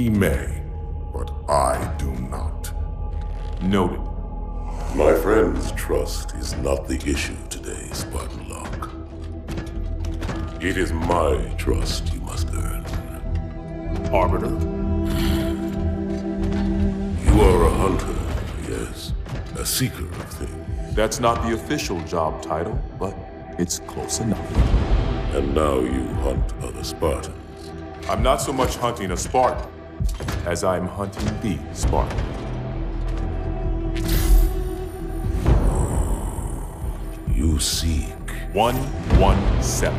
He may, but I do not. Noted. My friend's trust is not the issue today, Spartan Locke. It is my trust you must earn. Arbiter? You are a hunter, yes. A seeker of things. That's not the official job title, but it's close enough. And now you hunt other Spartans. I'm not so much hunting a Spartan, as I'm hunting the Spartan. You seek. 117.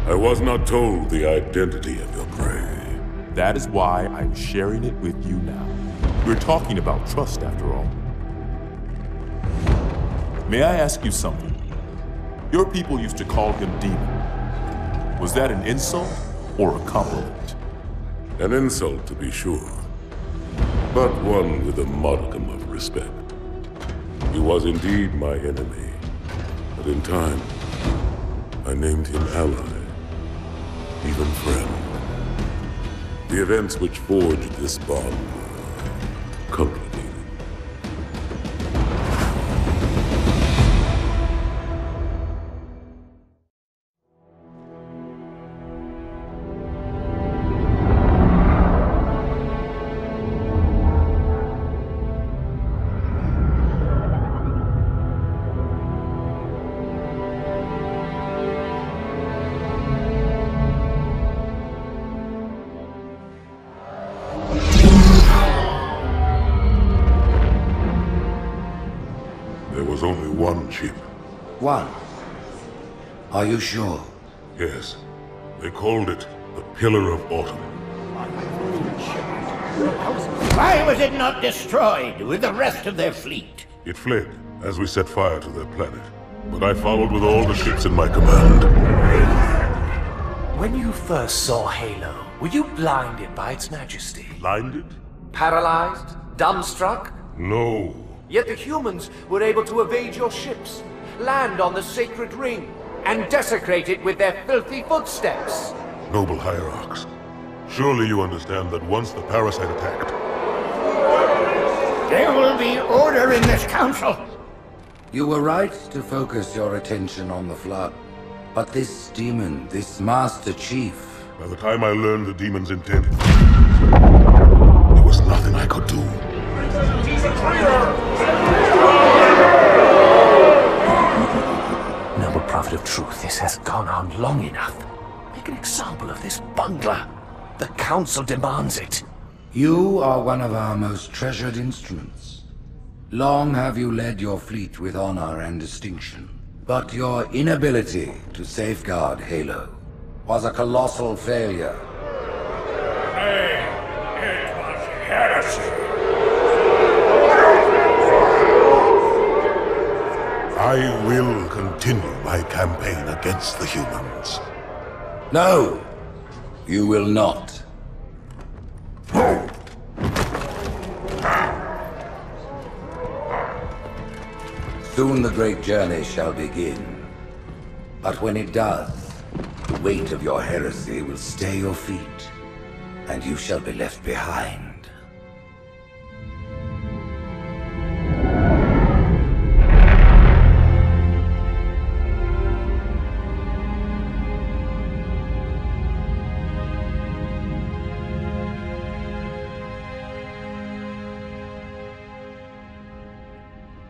I was not told the identity of your prey. That is why I'm sharing it with you now. We're talking about trust, after all. May I ask you something? Your people used to call him Demon. Was that an insult or a compliment? An insult, to be sure, but one with a modicum of respect. He was indeed my enemy, but in time, I named him ally, even friend. The events which forged this bond were complicated. There was only one ship. One? Are you sure? Yes. They called it the Pillar of Autumn. Why was it not destroyed with the rest of their fleet? It fled as we set fire to their planet. But I followed with all the ships in my command. When you first saw Halo, were you blinded by its majesty? Blinded? Paralyzed? Dumbstruck? No. Yet the humans were able to evade your ships, land on the sacred ring, and desecrate it with their filthy footsteps. Noble hierarchs, surely you understand that once the parasite attacked... There will be order in this council. You were right to focus your attention on the Flood. But this demon, this Master Chief... By the time I learned the demon's intent, there was nothing I could do. Noble prophet of truth, this has gone on long enough. Make an example of this bungler. The council demands it. You are one of our most treasured instruments. Long have you led your fleet with honor and distinction. But your inability to safeguard Halo was a colossal failure. Nay, it was heresy. I will continue my campaign against the humans. No, you will not. Soon the great journey shall begin. But when it does, the weight of your heresy will stay your feet, and you shall be left behind.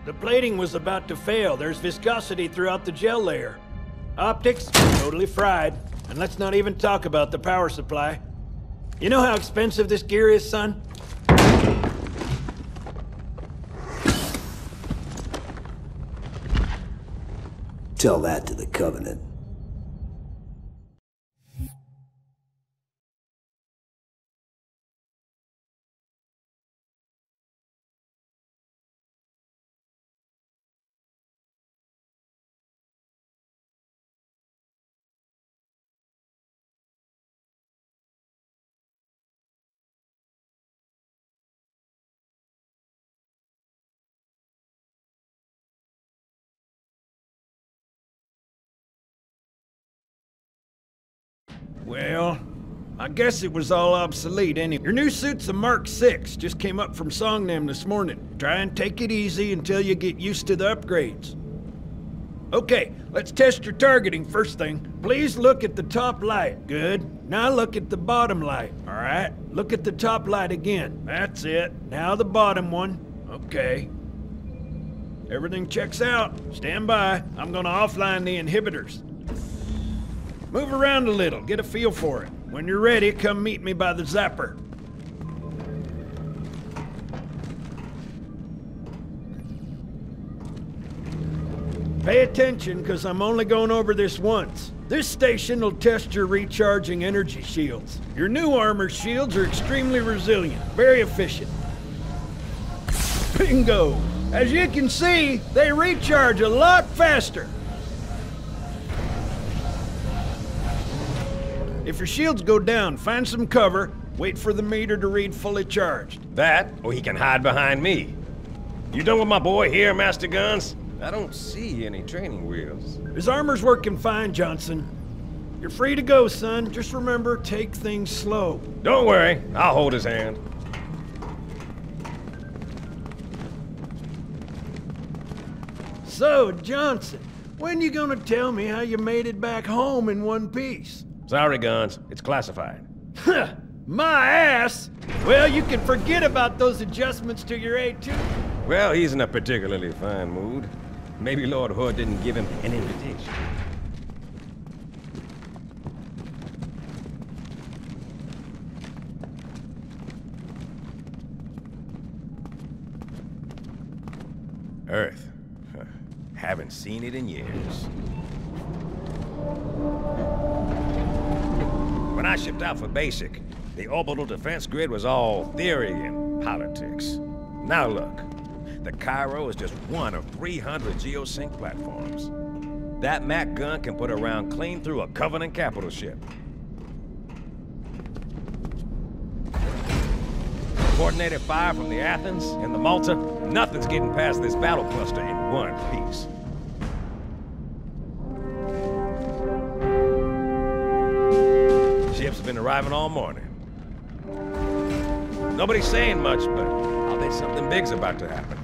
The plating was about to fail. There's viscosity throughout the gel layer. Optics, totally fried. And let's not even talk about the power supply. You know how expensive this gear is, son? Tell that to the Covenant. Well, I guess it was all obsolete anyway. Your new suit's a Mark 6, just came up from Songnam this morning. Try and take it easy until you get used to the upgrades. Okay, let's test your targeting first thing. Please look at the top light. Good. Now look at the bottom light. All right, look at the top light again. That's it. Now the bottom one. Okay. Everything checks out. Stand by. I'm gonna offline the inhibitors. Move around a little, get a feel for it. When you're ready, come meet me by the zapper. Pay attention, because I'm only going over this once. This station will test your recharging energy shields. Your new armor shields are extremely resilient, very efficient. Bingo! As you can see, they recharge a lot faster. If your shields go down, find some cover, wait for the meter to read fully charged. That, or he can hide behind me. You done with my boy here, Master Guns? I don't see any training wheels. His armor's working fine, Johnson. You're free to go, son. Just remember, take things slow. Don't worry, I'll hold his hand. So, Johnson, when you gonna tell me how you made it back home in one piece? Sorry, Guns. It's classified. My ass! Well, you can forget about those adjustments to your A2. Well, he's in a particularly fine mood. Maybe Lord Hood didn't give him an invitation. Earth. Haven't seen it in years. When I shipped out for basic, the orbital defense grid was all theory and politics. Now look, the Cairo is just one of 300 geosync platforms. That Mac gun can put a round clean through a Covenant capital ship. Coordinated fire from the Athens and the Malta, nothing's getting past this battle cluster in one piece. Ships have been arriving all morning. Nobody's saying much, but I'll bet something big's about to happen.